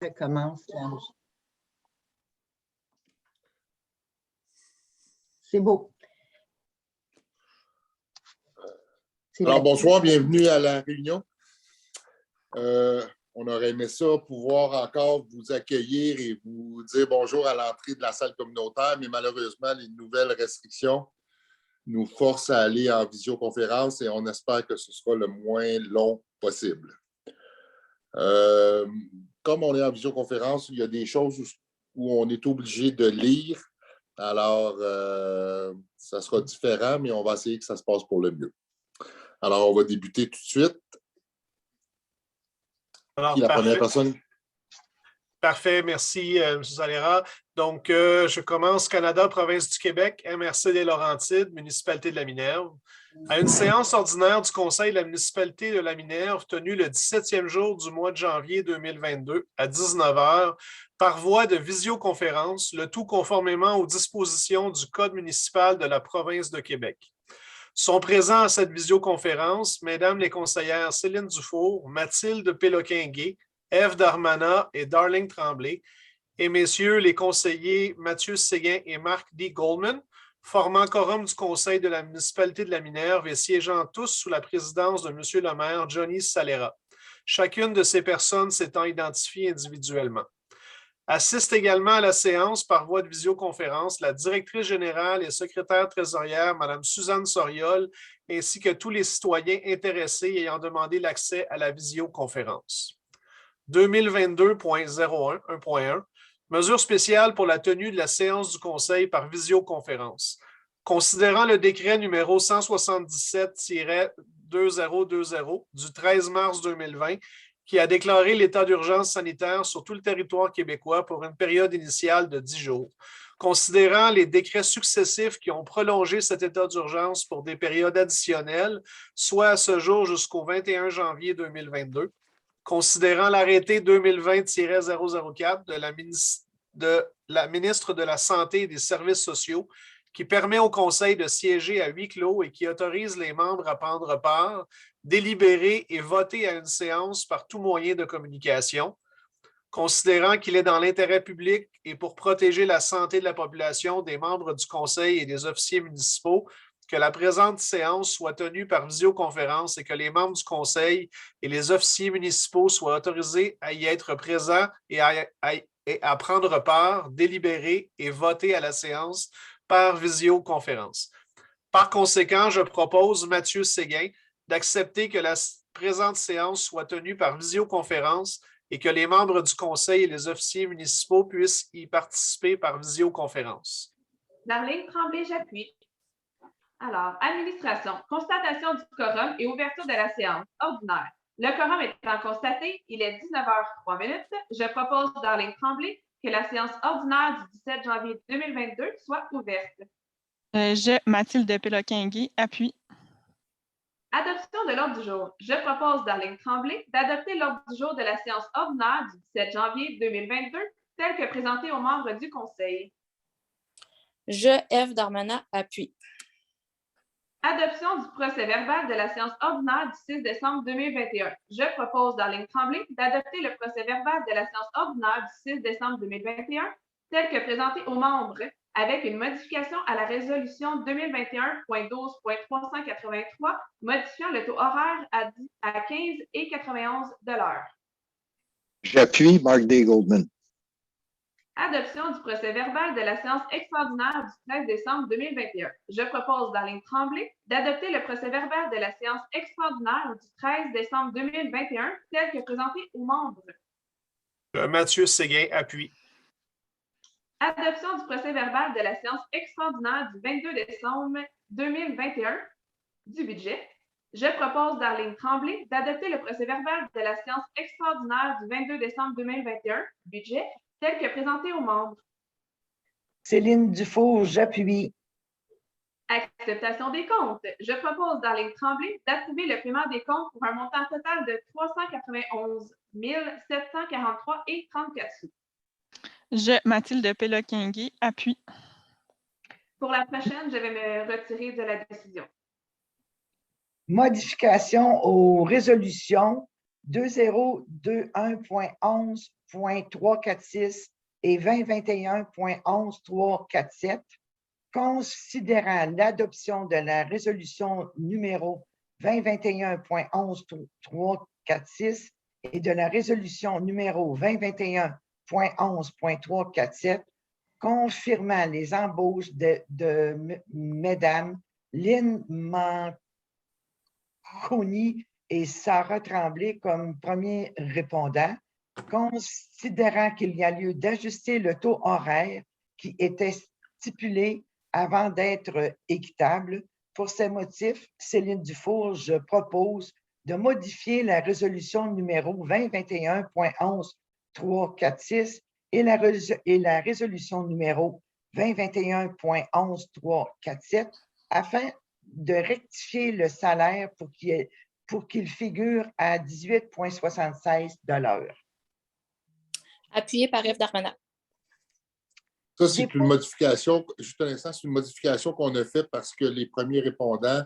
ça commence. C'est beau. Alors, bonsoir, bienvenue à la réunion. On aurait aimé ça, pouvoir encore vous accueillir et vous dire bonjour à l'entrée de la salle communautaire, mais malheureusement, les nouvelles restrictions nous forcent à aller en visioconférence et on espère que ce sera le moins long possible. Comme on est en visioconférence, il y a des choses où on est obligé de lire. Alors, ça sera différent, mais on va essayer que ça se passe pour le mieux. Alors, on va débuter tout de suite. Alors, Qui est la première personne? Parfait, merci, M. Salera. Donc, je commence Canada, province du Québec, MRC des Laurentides, municipalité de la Minerve. À une séance ordinaire du Conseil de la municipalité de la Minerve tenue le 17e jour du mois de janvier 2022 à 19 h par voie de visioconférence, le tout conformément aux dispositions du Code municipal de la province de Québec. Sont présents à cette visioconférence Mesdames les conseillères Céline Dufour, Mathilde Péloquin-Guay, Ève Darmanin et Darling Tremblay, et Messieurs les conseillers Mathieu Séguin et Marc D. Goldman, formant quorum du Conseil de la municipalité de la Minerve et siégeant tous sous la présidence de M. le maire Johnny Salera. Chacune de ces personnes s'étant identifiée individuellement. Assiste également à la séance par voie de visioconférence la directrice générale et secrétaire trésorière, Mme Suzanne Soriol, ainsi que tous les citoyens intéressés ayant demandé l'accès à la visioconférence. 2022.01, 1.1, mesure spéciale pour la tenue de la séance du Conseil par visioconférence. Considérant le décret numéro 177-2020 du 13 mars 2020, qui a déclaré l'état d'urgence sanitaire sur tout le territoire québécois pour une période initiale de 10 jours. Considérant les décrets successifs qui ont prolongé cet état d'urgence pour des périodes additionnelles, soit à ce jour jusqu'au 21 janvier 2022, considérant l'arrêté 2020-004 de la ministre de la Santé et des Services sociaux qui permet au Conseil de siéger à huis clos et qui autorise les membres à prendre part, délibérer et voter à une séance par tout moyen de communication, considérant qu'il est dans l'intérêt public et pour protéger la santé de la population, des membres du Conseil et des officiers municipaux, que la présente séance soit tenue par visioconférence et que les membres du Conseil et les officiers municipaux soient autorisés à y être présents et à prendre part, délibérer et voter à la séance par visioconférence. Par conséquent, je propose, Mathieu Séguin, d'accepter que la présente séance soit tenue par visioconférence et que les membres du Conseil et les officiers municipaux puissent y participer par visioconférence. Darling Tremblay, j'appuie. Alors, administration, constatation du quorum et ouverture de la séance ordinaire. Le quorum étant constaté, il est 19h03. Je propose, Darling Tremblay, que la séance ordinaire du 17 janvier 2022 soit ouverte. Je, Mathilde Péloquin-Guay, appuie. Adoption de l'ordre du jour. Je propose, Darling Tremblay, d'adopter l'ordre du jour de la séance ordinaire du 17 janvier 2022, tel que présenté aux membres du Conseil. Je, Ève Darmanin, appuie. Adoption du procès-verbal de la séance ordinaire du 6 décembre 2021. Je propose, Darling Tremblay, d'adopter le procès-verbal de la séance ordinaire du 6 décembre 2021, tel que présenté aux membres, avec une modification à la résolution 2021.12.383, modifiant le taux horaire à 15,91 de l'heure. J'appuie, Marc D. Goldman. Adoption du procès-verbal de la séance extraordinaire du 13 décembre 2021. Je propose, Darling Tremblay, d'adopter le procès-verbal de la séance extraordinaire du 13 décembre 2021, tel que présenté aux membres. Mathieu Séguin, appuie. Adoption du procès-verbal de la séance extraordinaire du 22 décembre 2021 du budget. Je propose, Darling Tremblay, d'adopter le procès-verbal de la séance extraordinaire du 22 décembre 2021 budget, tel que présenté aux membres. Céline Dufour, j'appuie. Acceptation des comptes. Je propose, Darling Tremblay, d'approuver le paiement des comptes pour un montant total de 391 743,34 sous. Je, Mathilde Péloquin-Guay, appuie. Pour la prochaine, je vais me retirer de la décision. Modification aux résolutions 2021.11.1 2021.346 et 2021.11347, considérant l'adoption de la résolution numéro 2021.11346 et de la résolution numéro 2021.11.347, confirmant les embauches de Mesdames Lynn Manconi et Sarah Tremblay comme premiers répondants, considérant qu'il y a lieu d'ajuster le taux horaire qui était stipulé avant d'être équitable. Pour ces motifs, Céline Dufour, je propose de modifier la résolution numéro 2021.11346 et la résolution numéro 2021.11347 afin de rectifier le salaire pour qu'il figure à 18,76 $ de l'heure. Appuyé par F. Darmanin. Ça, c'est une modification, juste un instant, c'est une modification qu'on a faite parce que les premiers répondants,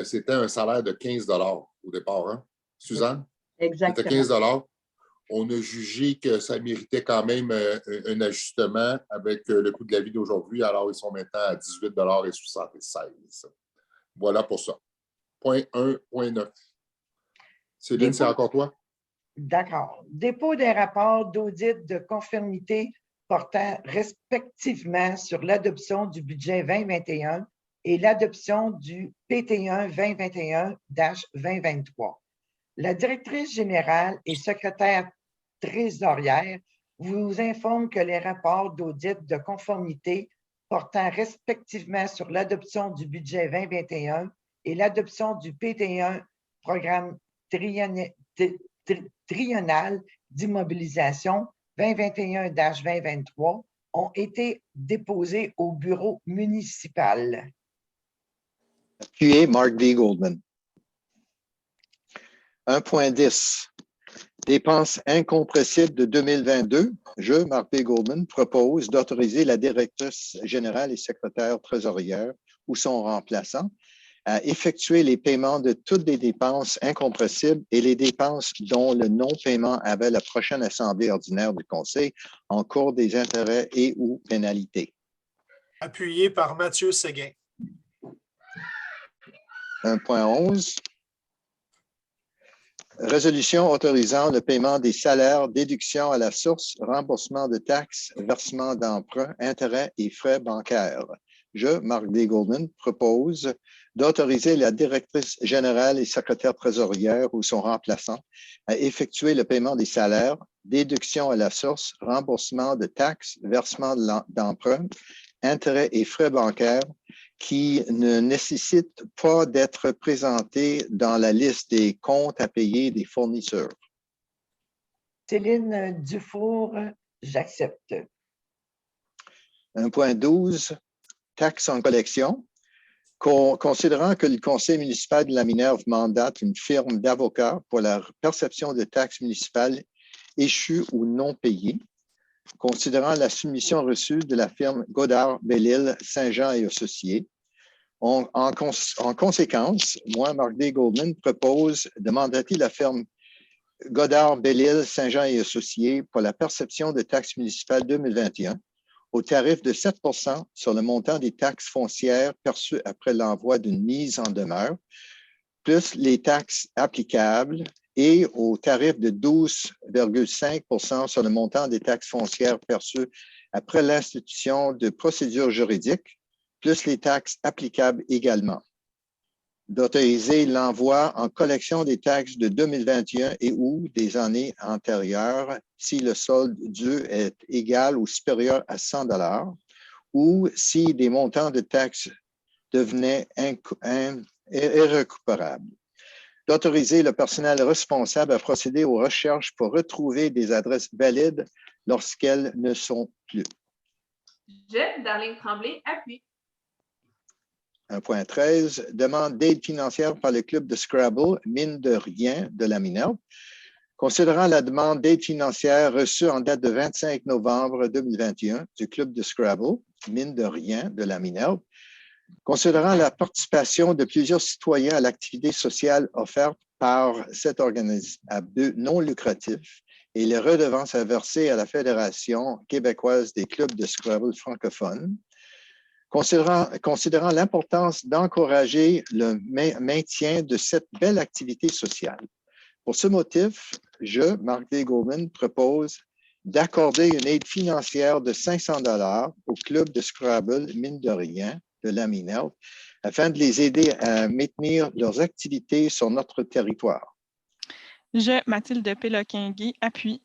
c'était un salaire de 15 $ au départ, hein? Suzanne? Exactement. C'était 15 $. On a jugé que ça méritait quand même un ajustement avec le coût de la vie d'aujourd'hui. Alors, ils sont maintenant à 18,76 $. Voilà pour ça. Point 1.9. Céline, c'est encore toi? D'accord. Dépôt des rapports d'audit de conformité portant respectivement sur l'adoption du budget 2021 et l'adoption du PT1 2021-2023. La directrice générale et secrétaire trésorière vous informe que les rapports d'audit de conformité portant respectivement sur l'adoption du budget 2021 et l'adoption du PT1 programme triennal d'immobilisation 2021-2023 ont été déposés au bureau municipal. Appuyé, Mark D. Goldman. 1.10. Dépenses incompressibles de 2022. Je, Mark D. Goldman, propose d'autoriser la directrice générale et secrétaire trésorière ou son remplaçant à effectuer les paiements de toutes les dépenses incompressibles et les dépenses dont le non-paiement avait la prochaine assemblée ordinaire du Conseil en cours des intérêts et ou pénalités. Appuyé par Mathieu Séguin. 1.11. Résolution autorisant le paiement des salaires, déduction à la source, remboursement de taxes, versement d'emprunts, intérêts et frais bancaires. Je, Mark D. Goldman, propose d'autoriser la directrice générale et secrétaire trésorière ou son remplaçant à effectuer le paiement des salaires, déduction à la source, remboursement de taxes, versement d'emprunts, intérêts et frais bancaires qui ne nécessitent pas d'être présentés dans la liste des comptes à payer des fournisseurs. Céline Dufour, j'accepte. 1.12. Taxes en collection. Considérant que le Conseil municipal de la Minerve mandate une firme d'avocats pour la perception de taxes municipales échues ou non payées, considérant la soumission reçue de la firme Godard, Bellil, Saint-Jean et Associés, en conséquence, moi, Mark D. Goldman, propose de mandater la firme Godard, Bellil, Saint-Jean et Associés pour la perception de taxes municipales 2021 au tarif de 7 % sur le montant des taxes foncières perçues après l'envoi d'une mise en demeure, plus les taxes applicables et au tarif de 12,5 % sur le montant des taxes foncières perçues après l'institution de procédures juridiques, plus les taxes applicables également. D'autoriser l'envoi en collection des taxes de 2021 et ou des années antérieures si le solde dû est égal ou supérieur à 100 $ ou si des montants de taxes devenaient irrécupérables. D'autoriser le personnel responsable à procéder aux recherches pour retrouver des adresses valides lorsqu'elles ne sont plus. Je, Darlene Tremblay, appuie. 1.13, demande d'aide financière par le club de Scrabble, mine de rien de la Minerve. Considérant la demande d'aide financière reçue en date de 25 novembre 2021 du club de Scrabble, mine de rien de la Minerve, considérant la participation de plusieurs citoyens à l'activité sociale offerte par cet organisme à but non lucratif et les redevances à verser à la Fédération québécoise des clubs de Scrabble francophones. Considérant l'importance d'encourager le maintien de cette belle activité sociale. Pour ce motif, je, Mark D. Goldman, propose d'accorder une aide financière de 500 $ au club de Scrabble, mine de rien, de la Minerve, afin de les aider à maintenir leurs activités sur notre territoire. Je, Mathilde Péloquin-Guy, appuie.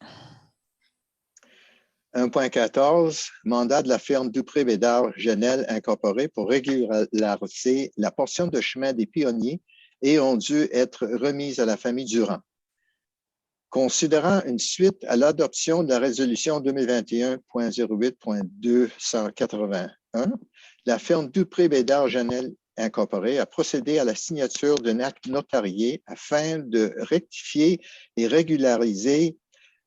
1.14, mandat de la firme Dupré-Bédard-Genel Incorporée pour régulariser la portion de chemin des Pionniers et ont dû être remises à la famille Durand. Considérant une suite à l'adoption de la résolution 2021.08.281, la firme Dupré-Bédard-Genel Incorporée a procédé à la signature d'un acte notarié afin de rectifier et régulariser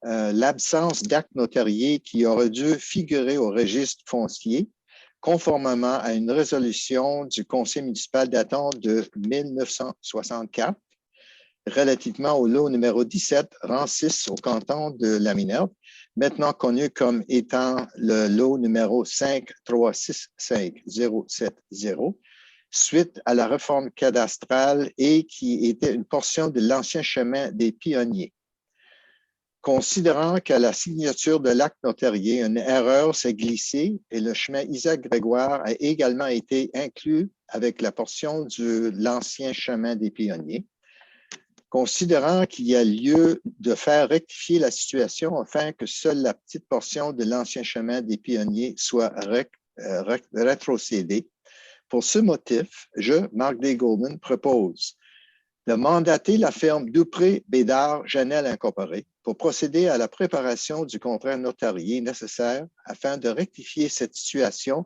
l'absence d'acte notarié qui aurait dû figurer au registre foncier, conformément à une résolution du conseil municipal datant de 1964, relativement au lot numéro 17, rang 6 au canton de la Minerve, maintenant connu comme étant le lot numéro 5365070, suite à la réforme cadastrale et qui était une portion de l'ancien chemin des Pionniers. Considérant qu'à la signature de l'acte notarié, une erreur s'est glissée et le chemin Isaac-Grégoire a également été inclus avec la portion de l'ancien chemin des Pionniers. Considérant qu'il y a lieu de faire rectifier la situation afin que seule la petite portion de l'ancien chemin des Pionniers soit rétrocédée, pour ce motif, je, Mark D. Goldman, propose de mandater la firme Dupré-Bédard-Genel Incorporée pour procéder à la préparation du contrat notarié nécessaire afin de rectifier cette situation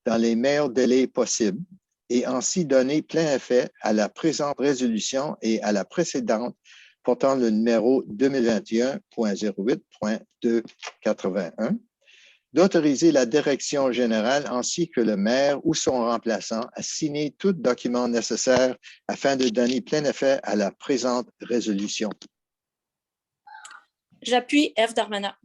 dans les meilleurs délais possibles et ainsi donner plein effet à la présente résolution et à la précédente portant le numéro 2021.08.281, d'autoriser la direction générale ainsi que le maire ou son remplaçant à signer tout document nécessaire afin de donner plein effet à la présente résolution. J'appuie F. Darmanin.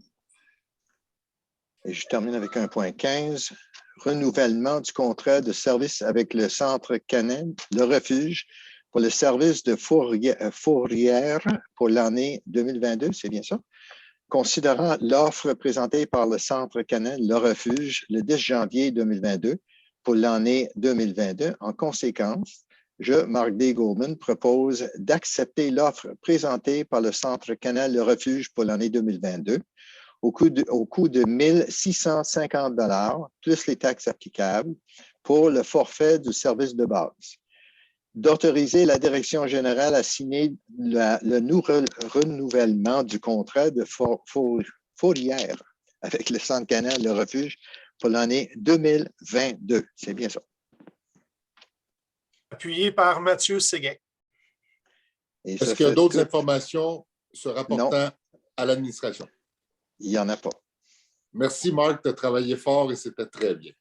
Et je termine avec 1.15, renouvellement du contrat de service avec le Centre Canin, le refuge, pour le service de fourrière pour l'année 2022, c'est bien ça? Considérant l'offre présentée par le Centre Canin, le refuge, le 10 janvier 2022 pour l'année 2022, en conséquence, je, Mark D. Goldman, propose d'accepter l'offre présentée par le Centre Canin, le refuge pour l'année 2022 au coût de 1 650 $ plus les taxes applicables pour le forfait du service de base. D'autoriser la direction générale à signer le renouvellement du contrat de fourrière avec le Centre Canin, le refuge, pour l'année 2022. C'est bien ça. Appuyé par Mathieu Séguin. Est-ce qu'il y a d'autres informations se rapportant à l'administration? Il n'y en a pas. Merci, Marc, de travailler fort et c'était très bien.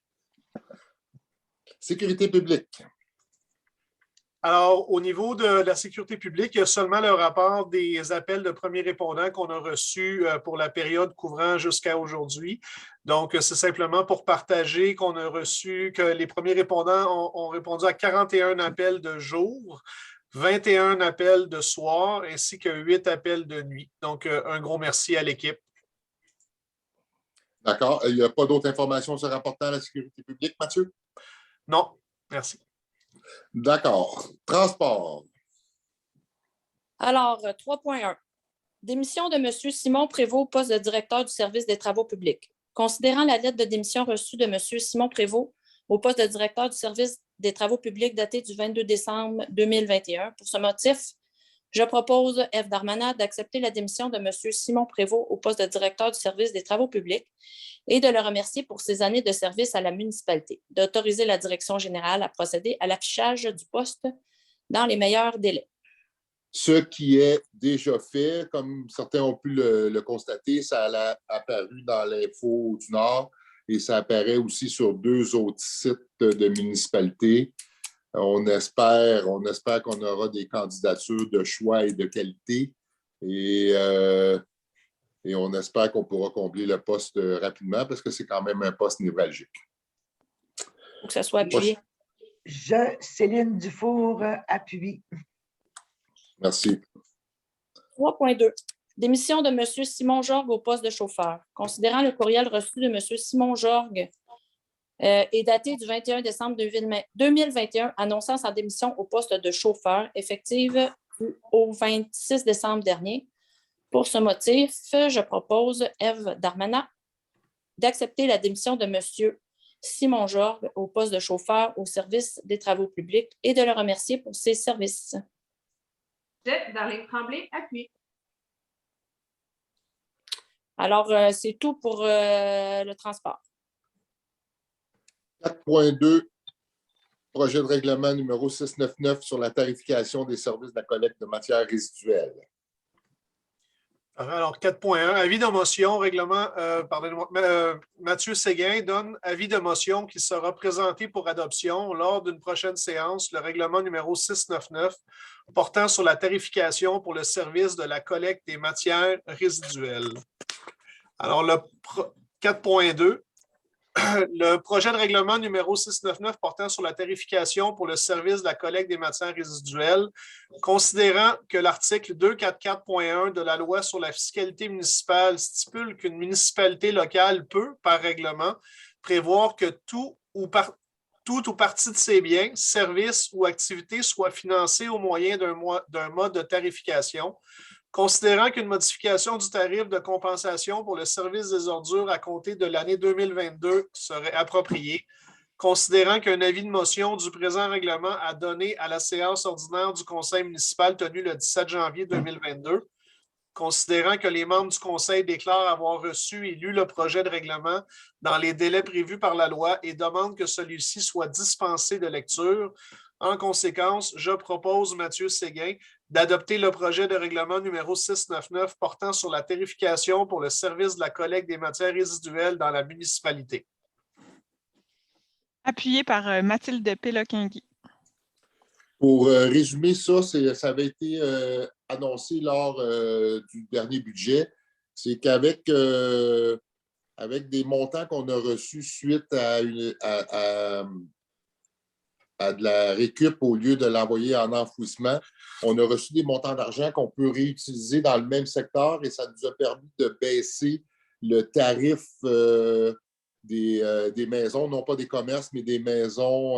Sécurité publique. Alors, au niveau de la sécurité publique, il y a seulement le rapport des appels de premiers répondants qu'on a reçus pour la période couvrant jusqu'à aujourd'hui. Donc, c'est simplement pour partager qu'on a reçu que les premiers répondants ont répondu à 41 appels de jour, 21 appels de soir, ainsi que 8 appels de nuit. Donc, un gros merci à l'équipe. D'accord. Il n'y a pas d'autres informations se rapportant à la sécurité publique, Mathieu? Non, merci. D'accord. Transport. Alors, 3.1. Démission de M. Simon Prévost au poste de directeur du service des travaux publics. Considérant la lettre de démission reçue de M. Simon Prévost au poste de directeur du service des travaux publics datée du 22 décembre 2021, pour ce motif, je propose F. Darmanin d'accepter la démission de M. Simon Prévost au poste de directeur du service des travaux publics et de le remercier pour ses années de service à la municipalité, d'autoriser la direction générale à procéder à l'affichage du poste dans les meilleurs délais. Ce qui est déjà fait, comme certains ont pu le constater, ça a apparu dans l'Info du Nord et ça apparaît aussi sur 2 autres sites de municipalités. On espère qu'on aura des candidatures de choix et de qualité. Et Et on espère qu'on pourra combler le poste rapidement parce que c'est quand même un poste névralgique. Il faut que ça soit appuyé. Céline Dufour, appuie. Merci. 3.2. Démission de M. Simon Jorgue au poste de chauffeur. Considérant le courriel reçu de M. Simon Jorgue est daté du 21 décembre 2021 annonçant sa démission au poste de chauffeur effective au 26 décembre dernier. Pour ce motif, je propose, Ève Darmanin, d'accepter la démission de M. Simon Jorgue au poste de chauffeur au service des travaux publics et de le remercier pour ses services. Darlene Tremblay, appuie. Alors, c'est tout pour le transport. 4.2, projet de règlement numéro 699 sur la tarification des services de la collecte de matières résiduelles. Alors, 4.1, avis de motion, règlement, pardonnez-moi, Mathieu Séguin donne avis de motion qui sera présenté pour adoption lors d'une prochaine séance, le règlement numéro 699 portant sur la tarification pour le service de la collecte des matières résiduelles. Alors, le 4.2, le projet de règlement numéro 699 portant sur la tarification pour le service de la collecte des matières résiduelles, considérant que l'article 244.1 de la loi sur la fiscalité municipale stipule qu'une municipalité locale peut, par règlement, prévoir que tout ou partie de ses biens, services ou activités soit financé au moyen d'un mode de tarification. Considérant qu'une modification du tarif de compensation pour le service des ordures à compter de l'année 2022 serait appropriée, considérant qu'un avis de motion du présent règlement a donné à la séance ordinaire du Conseil municipal tenue le 17 janvier 2022, considérant que les membres du Conseil déclarent avoir reçu et lu le projet de règlement dans les délais prévus par la loi et demandent que celui-ci soit dispensé de lecture. En conséquence, je propose, Mathieu Séguin, d'adopter le projet de règlement numéro 699 portant sur la tarification pour le service de la collecte des matières résiduelles dans la municipalité. Appuyé par Mathilde Péloquin-Guy. Pour résumer ça, ça avait été annoncé lors du dernier budget. C'est qu'avec avec des montants qu'on a reçus suite à de la récup au lieu de l'envoyer en enfouissement, on a reçu des montants d'argent qu'on peut réutiliser dans le même secteur et ça nous a permis de baisser le tarif des maisons, non pas des commerces, mais des maisons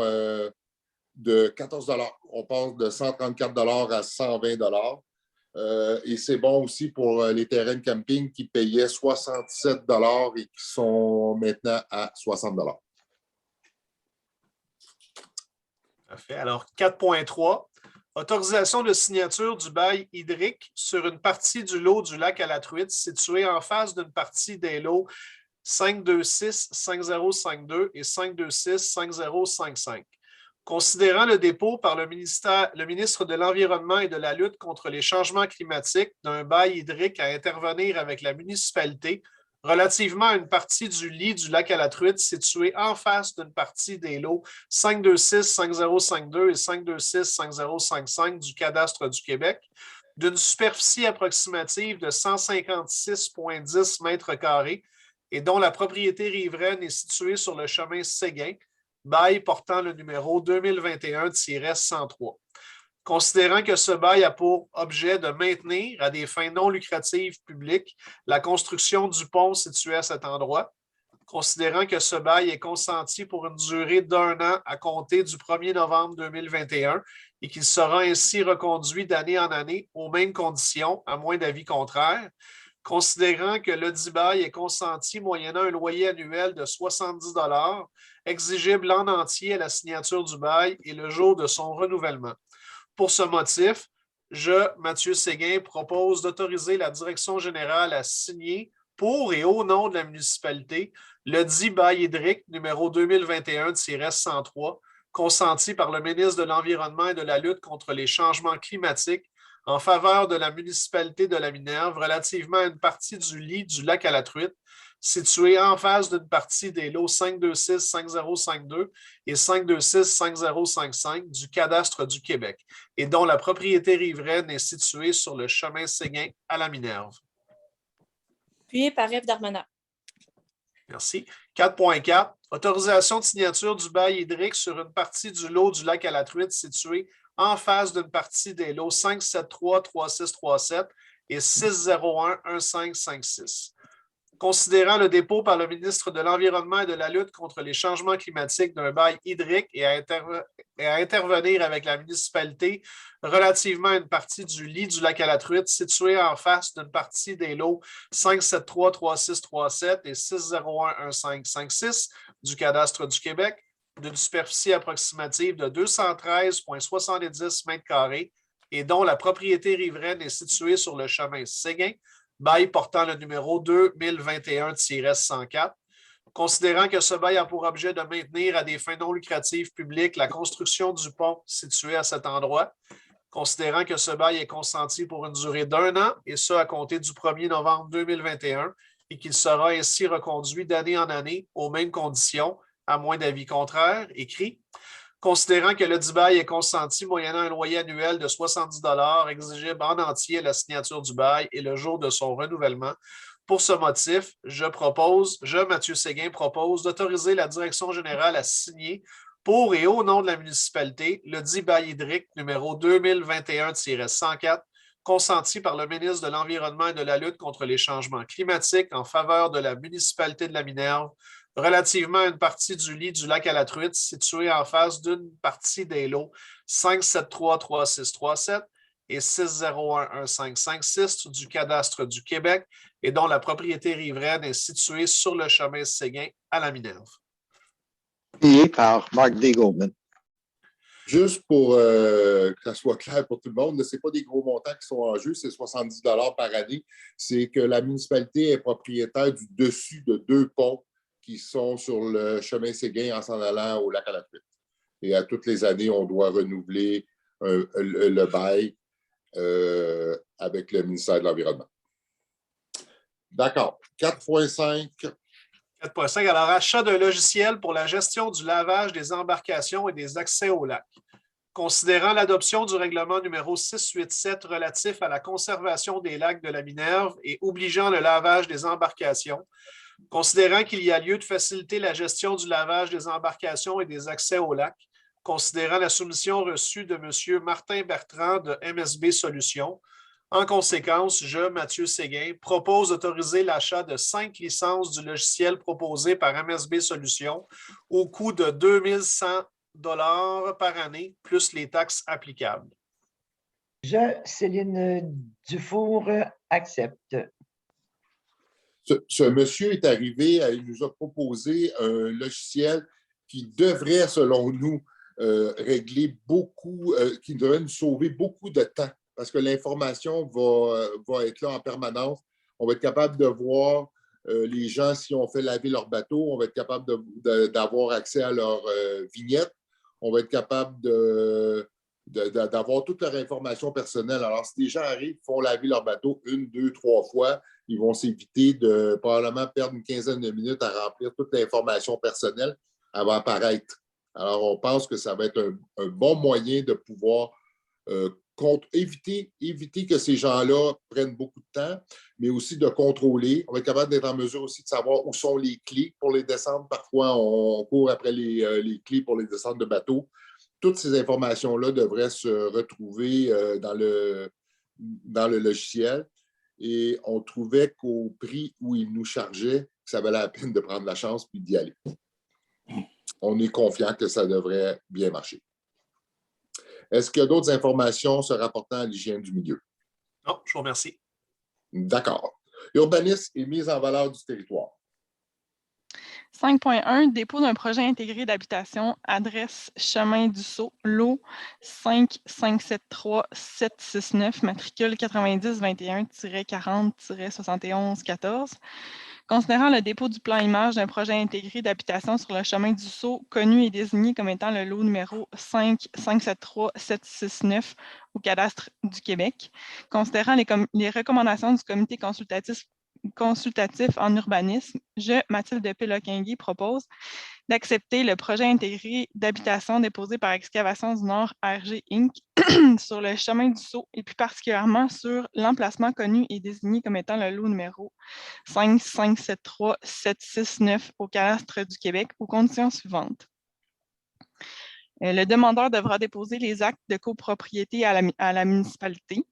de 14 $. On passe de 134 $ à 120 $. Et c'est bon aussi pour les terrains de camping qui payaient 67 $ et qui sont maintenant à 60 $. Parfait. Alors, 4.3, autorisation de signature du bail hydrique sur une partie du lot du lac à la Truite située en face d'une partie des lots 526-5052 et 526-5055. Considérant le dépôt par le ministre de l'Environnement et de la lutte contre les changements climatiques d'un bail hydrique à intervenir avec la municipalité relativement à une partie du lit du lac à la Truite située en face d'une partie des lots 526-5052 et 526-5055 du cadastre du Québec, d'une superficie approximative de 156,10 mètres carrés et dont la propriété riveraine est située sur le chemin Séguin, bail portant le numéro 2021-103. Considérant que ce bail a pour objet de maintenir à des fins non lucratives publiques la construction du pont situé à cet endroit, considérant que ce bail est consenti pour une durée d'1 an à compter du 1er novembre 2021 et qu'il sera ainsi reconduit d'année en année aux mêmes conditions, à moins d'avis contraire, considérant que le dit bail est consenti moyennant un loyer annuel de 70 $, exigible en entier à la signature du bail et le jour de son renouvellement. Pour ce motif, je, Mathieu Séguin, propose d'autoriser la direction générale à signer pour et au nom de la municipalité le dit bail hydrique numéro 2021-103 consenti par le ministre de l'Environnement et de la lutte contre les changements climatiques en faveur de la municipalité de la Minerve relativement à une partie du lit du lac à la Truite située en face d'une partie des lots 526-5052 et 526-5055 du cadastre du Québec et dont la propriété riveraine est située sur le chemin Séguin à la Minerve. appuyé par Ève Darmanin. Merci. 4.4, autorisation de signature du bail hydrique sur une partie du lot du lac à la truite situé en face d'une partie des lots 573, 3637 et 601, 1556. Considérant le dépôt par le ministre de l'Environnement et de la lutte contre les changements climatiques d'un bail hydrique et à intervenir avec la municipalité relativement à une partie du lit du lac à la truite situé en face d'une partie des lots 573, 3637 et 601, 1556 du cadastre du Québec, d'une superficie approximative de 213,70 mètres carrés et dont la propriété riveraine est située sur le chemin Séguin, bail portant le numéro 2021-104. Considérant que ce bail a pour objet de maintenir à des fins non lucratives publiques la construction du pont situé à cet endroit, considérant que ce bail est consenti pour une durée d'1 an, et ce à compter du 1er novembre 2021, et qu'il sera ainsi reconduit d'année en année aux mêmes conditions, à moins d'avis contraire, écrit. Considérant que le dit bail est consenti moyennant un loyer annuel de 70 $ exigible en entier à la signature du bail et le jour de son renouvellement. Pour ce motif, Mathieu Séguin, propose d'autoriser la direction générale à signer pour et au nom de la municipalité le dit bail hydrique numéro 2021-104 consenti par le ministre de l'Environnement et de la lutte contre les changements climatiques en faveur de la municipalité de la Minerve relativement à une partie du lit du lac à la truite situé en face d'une partie des lots 573, 3637 et 601, 1556 du cadastre du Québec et dont la propriété riveraine est située sur le chemin Séguin à la Minerve. Payé par Mark D. Goldman. Juste pour que ça soit clair pour tout le monde, ce n'est pas des gros montants qui sont en jeu, c'est 70 $ par année. C'est que la municipalité est propriétaire du dessus de 2 ponts qui sont sur le chemin Séguin en s'en allant au lac à la truite. Et à toutes les années, on doit renouveler le bail avec le ministère de l'Environnement. D'accord. 4.5. 4.5. Alors, achat d'un logiciel pour la gestion du lavage des embarcations et des accès au lac. Considérant l'adoption du règlement numéro 687 relatif à la conservation des lacs de la Minerve et obligeant le lavage des embarcations, considérant qu'il y a lieu de faciliter la gestion du lavage des embarcations et des accès au lac, considérant la soumission reçue de M. Martin Bertrand de MSB Solutions, en conséquence, Mathieu Séguin, propose d'autoriser l'achat de 5 licences du logiciel proposé par MSB Solutions au coût de 2100 $ par année, plus les taxes applicables. Céline Dufour, accepte. Ce monsieur est arrivé, il nous a proposé un logiciel qui devrait, selon nous, régler beaucoup, qui devrait nous sauver beaucoup de temps parce que l'information va être là en permanence. On va être capable de voir les gens si on fait laver leur bateau. On va être capable d'avoir accès à leur vignette. On va être capable d'avoir toute leur information personnelle. Alors, si des gens arrivent, font laver leur bateau 1, 2, 3 fois, ils vont s'éviter de probablement perdre une quinzaine de minutes à remplir toute l'information personnelle avant d'apparaître. Alors, on pense que ça va être un bon moyen de pouvoir éviter que ces gens-là prennent beaucoup de temps, mais aussi de contrôler. On va être capable d'être en mesure aussi de savoir où sont les clés pour les descentes. Parfois, on court après les clés pour les descentes de bateau. Toutes ces informations-là devraient se retrouver dans le logiciel. Et on trouvait qu'au prix où ils nous chargeaient, ça valait la peine de prendre la chance puis d'y aller. On est confiant que ça devrait bien marcher. Est-ce qu'il y a d'autres informations se rapportant à l'hygiène du milieu? Non, je vous remercie. D'accord. Urbanisme et mise en valeur du territoire. 5.1, dépôt d'un projet intégré d'habitation, adresse Chemin du Sault, lot 5573769, matricule 9021-40-7114. Considérant le dépôt du plan image d'un projet intégré d'habitation sur le chemin du Sault, connu et désigné comme étant le lot numéro 5573769 au cadastre du Québec, considérant les recommandations du comité consultatif en urbanisme, Mathilde Péloquingui, propose d'accepter le projet intégré d'habitation déposé par Excavations du Nord RG Inc. sur le chemin du Sault et plus particulièrement sur l'emplacement connu et désigné comme étant le lot numéro 5573769 au cadastre du Québec aux conditions suivantes. Le demandeur devra déposer les actes de copropriété à la municipalité.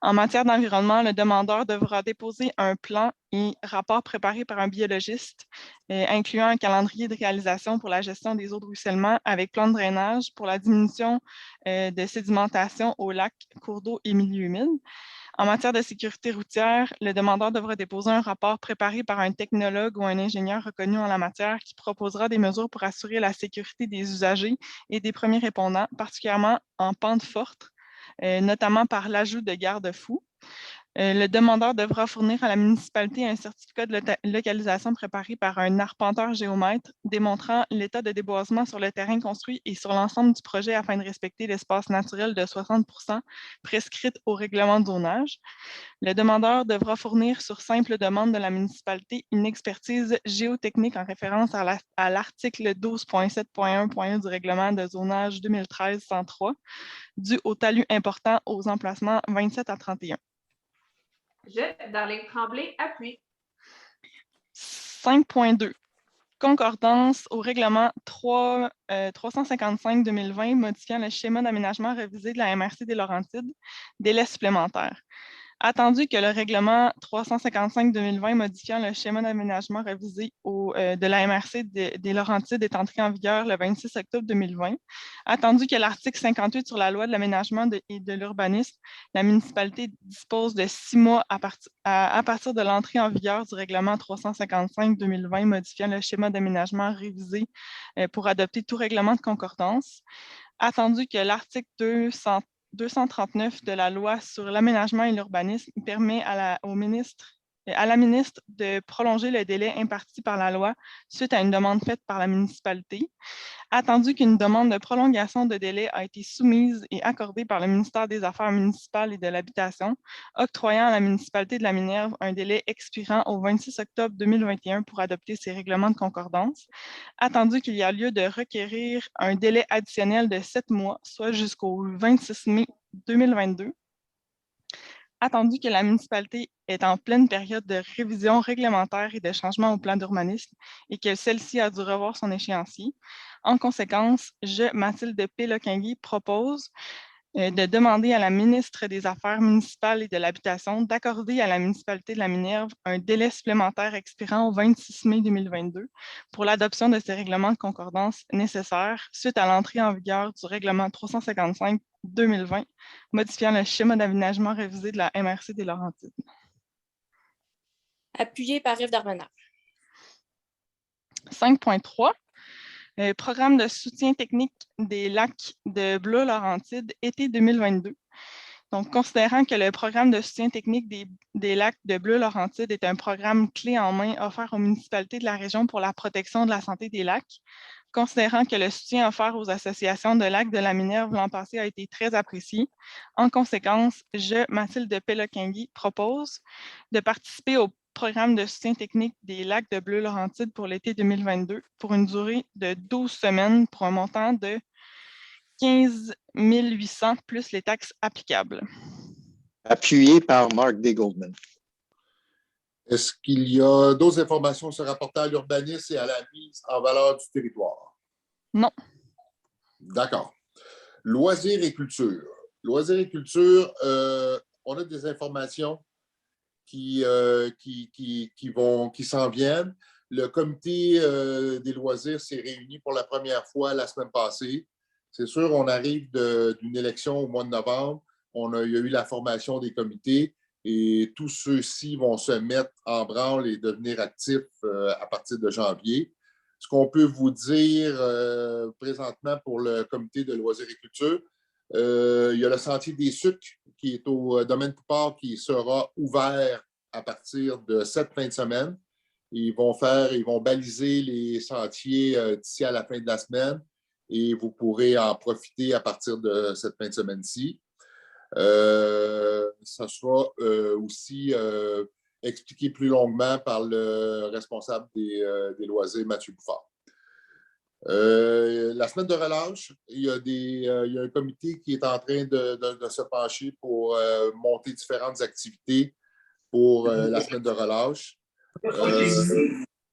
En matière d'environnement, le demandeur devra déposer un plan et rapport préparé par un biologiste, incluant un calendrier de réalisation pour la gestion des eaux de ruissellement avec plan de drainage pour la diminution de sédimentation aux lacs, cours d'eau et milieux humides. En matière de sécurité routière, le demandeur devra déposer un rapport préparé par un technologue ou un ingénieur reconnu en la matière qui proposera des mesures pour assurer la sécurité des usagers et des premiers répondants, particulièrement en pente forte, notamment par l'ajout de garde-fous. Le demandeur devra fournir à la municipalité un certificat de localisation préparé par un arpenteur géomètre démontrant l'état de déboisement sur le terrain construit et sur l'ensemble du projet afin de respecter l'espace naturel de 60 % prescrite au règlement de zonage. Le demandeur devra fournir sur simple demande de la municipalité une expertise géotechnique en référence à l'article 12.7.1.1 du règlement de zonage 2013-103 dû au talus important aux emplacements 27 à 31. Je, Darlene Tremblay, appuie. 5.2. Concordance au règlement 355-2020 modifiant le schéma d'aménagement révisé de la MRC des Laurentides, délai supplémentaire. Attendu que le règlement 355-2020 modifiant le schéma d'aménagement révisé de la MRC des Laurentides est entré en vigueur le 26 octobre 2020, attendu que l'article 58 sur la loi de l'aménagement et de l'urbanisme, la municipalité dispose de 6 mois à partir de l'entrée en vigueur du règlement 355-2020 modifiant le schéma d'aménagement révisé pour adopter tout règlement de concordance, attendu que l'article 239 de la loi sur l'aménagement et l'urbanisme permet à la ministre de prolonger le délai imparti par la loi suite à une demande faite par la municipalité, attendu qu'une demande de prolongation de délai a été soumise et accordée par le ministère des Affaires municipales et de l'Habitation, octroyant à la municipalité de la Minerve un délai expirant au 26 octobre 2021 pour adopter ses règlements de concordance, attendu qu'il y a lieu de requérir un délai additionnel de 7 mois, soit jusqu'au 26 mai 2022, attendu que la municipalité est en pleine période de révision réglementaire et de changement au plan d'urbanisme et que celle-ci a dû revoir son échéancier. En conséquence, je, Mathilde Péloquin-Guy, propose de demander à la ministre des Affaires municipales et de l'Habitation d'accorder à la municipalité de la Minerve un délai supplémentaire expirant au 26 mai 2022 pour l'adoption de ces règlements de concordance nécessaires suite à l'entrée en vigueur du règlement 355-2020 modifiant le schéma d'aménagement révisé de la MRC des Laurentides. Appuyé par Yves Darvenard. 5.3. Programme de soutien technique des lacs de Bleu-Laurentides, été 2022. Donc, considérant que le programme de soutien technique des lacs de Bleu-Laurentides est un programme clé en main offert aux municipalités de la région pour la protection de la santé des lacs, considérant que le soutien offert aux associations de lacs de la Minerve l'an passé a été très apprécié, en conséquence, je, Mathilde Péloquin-Guy, propose de participer au programme de soutien technique des lacs de Bleu-Laurentides pour l'été 2022 pour une durée de 12 semaines pour un montant de 15 800 plus les taxes applicables. Appuyé par Mark D. Goldman. Est-ce qu'il y a d'autres informations sur rapportant à l'urbanisme et à la mise en valeur du territoire? Non. D'accord. Loisirs et culture. Loisirs et culture, on a des informations qui s'en viennent. Le comité des loisirs s'est réuni pour la première fois la semaine passée. C'est sûr, on arrive d'une élection au mois de novembre. Il y a eu la formation des comités et tous ceux-ci vont se mettre en branle et devenir actifs à partir de janvier. Ce qu'on peut vous dire présentement pour le comité de loisirs et culture, il y a le Sentier des Sucres qui est au domaine Poupard qui sera ouvert à partir de cette fin de semaine. Ils vont baliser les sentiers d'ici à la fin de la semaine et vous pourrez en profiter à partir de cette fin de semaine-ci. Ça sera aussi expliqué plus longuement par le responsable des loisirs, Mathieu Bouffard. La semaine de relâche, il y a un comité qui est en train de se pencher pour monter différentes activités pour la semaine de relâche.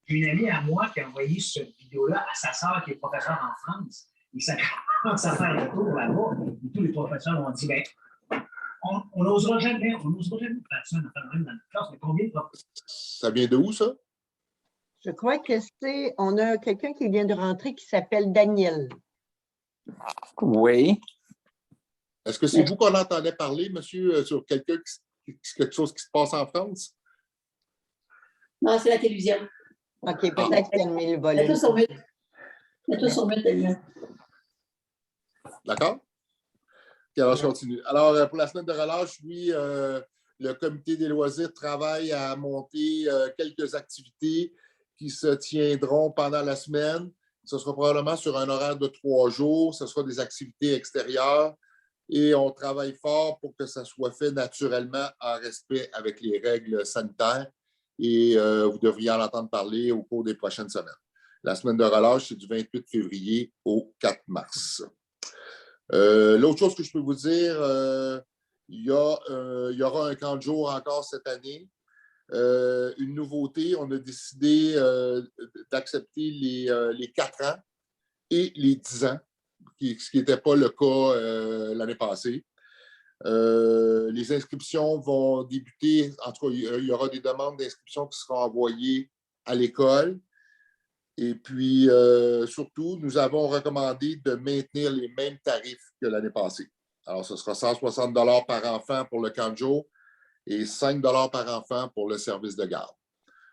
J'ai une amie à moi qui a envoyé cette vidéo-là à sa sœur qui est professeure en France. Et ça commence à faire le tour là-bas. Et tous les professeurs ont dit, on n'osera jamais faire ça dans notre classe. Mais combien de professeurs? Ça vient de où, ça? Je crois que on a quelqu'un qui vient de rentrer qui s'appelle Daniel. Oui. Est-ce que c'est vous qu'on entendait parler, monsieur, sur quelque chose qui se passe en France? Non, c'est la télévision. OK, peut-être qu'il a mis le volet. Mets-toi sur mute, Daniel. D'accord? Okay, alors, je continue. Alors, pour la semaine de relâche, oui, le comité des loisirs travaille à monter quelques activités qui se tiendront pendant la semaine. Ce sera probablement sur un horaire de 3 jours. Ce sera des activités extérieures et on travaille fort pour que ça soit fait naturellement en respect avec les règles sanitaires et vous devriez en entendre parler au cours des prochaines semaines. La semaine de relâche, c'est du 28 février au 4 mars. L'autre chose que je peux vous dire, il y aura un camp de jour encore cette année. Une nouveauté, on a décidé d'accepter les 4 ans et les 10 ans, ce qui n'était pas le cas l'année passée. Les inscriptions vont débuter, en tout cas, il y aura des demandes d'inscription qui seront envoyées à l'école. Et puis, surtout, nous avons recommandé de maintenir les mêmes tarifs que l'année passée. Alors, ce sera 160 $ par enfant pour le camp de jour et 5 $ par enfant pour le service de garde.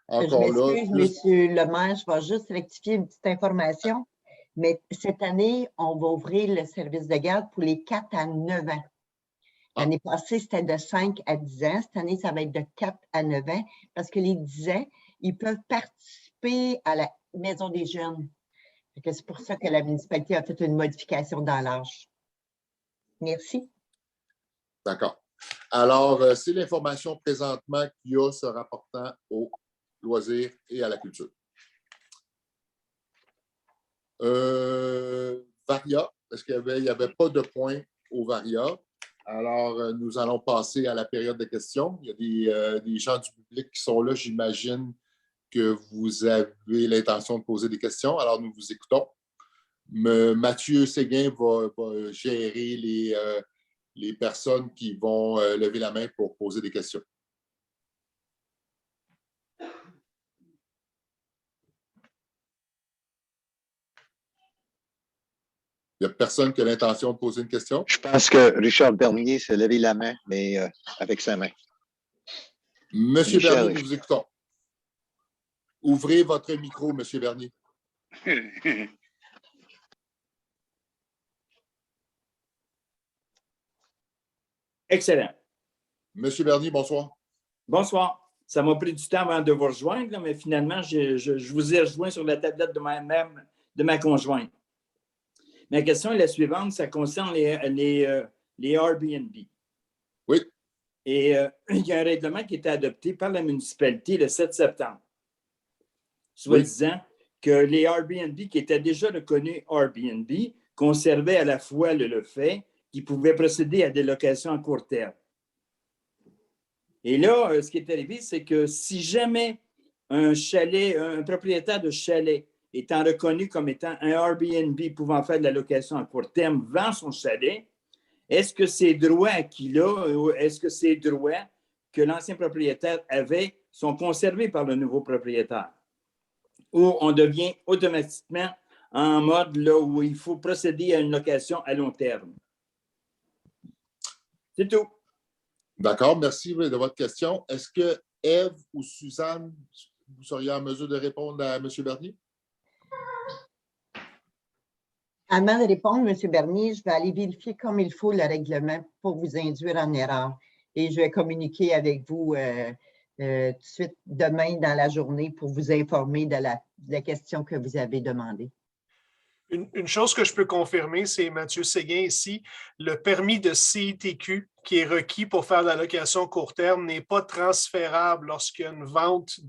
Encore là, Monsieur le maire, je vais juste rectifier une petite information. Mais cette année, on va ouvrir le service de garde pour les 4 à 9 ans. L'année passée, c'était de 5 à 10 ans. Cette année, ça va être de 4 à 9 ans parce que les 10 ans, ils peuvent participer à la Maison des jeunes. C'est pour ça que la municipalité a fait une modification dans l'âge. Merci. D'accord. Alors, c'est l'information présentement qu'il y a se rapportant aux loisirs et à la culture. Varia, est-ce qu'il n'y avait pas de point au Varia? Alors, nous allons passer à la période de questions. Il y a des gens du public qui sont là, j'imagine que vous avez l'intention de poser des questions. Alors, nous vous écoutons. Mathieu Séguin va gérer les personnes qui vont lever la main pour poser des questions. Il n'y a personne qui a l'intention de poser une question? Je pense que Richard Bernier s'est levé la main, mais avec sa main. Monsieur Bernier, nous vous écoutons. Ouvrez votre micro, Monsieur Bernier. Excellent. Monsieur Bernier, bonsoir. Bonsoir. Ça m'a pris du temps avant de vous rejoindre, mais finalement, je vous ai rejoint sur la tablette de ma conjointe. Ma question est la suivante, ça concerne les Airbnb. Oui. Et il y a un règlement qui a été adopté par la municipalité le 7 septembre, soi-disant que les Airbnb qui étaient déjà reconnus Airbnb conservaient à la fois le fait qu'ils pouvaient procéder à des locations à court terme. Et là, ce qui est arrivé, c'est que si jamais un propriétaire de chalet étant reconnu comme étant un Airbnb pouvant faire de la location à court terme vend son chalet, est-ce que ces droits acquis-là ou est-ce que ces droits que l'ancien propriétaire avait sont conservés par le nouveau propriétaire? Ou on devient automatiquement en mode là où il faut procéder à une location à long terme? C'est tout. D'accord, merci de votre question. Est-ce que Ève ou Suzanne, vous seriez en mesure de répondre à M. Bernier? Avant de répondre, M. Bernier, je vais aller vérifier comme il faut le règlement pour vous induire en erreur. Et je vais communiquer avec vous tout de suite demain dans la journée pour vous informer de la question que vous avez demandée. Une chose que je peux confirmer, c'est Mathieu Séguin ici, le permis de CITQ qui est requis pour faire de la location court terme n'est pas transférable lorsqu'il y a une vente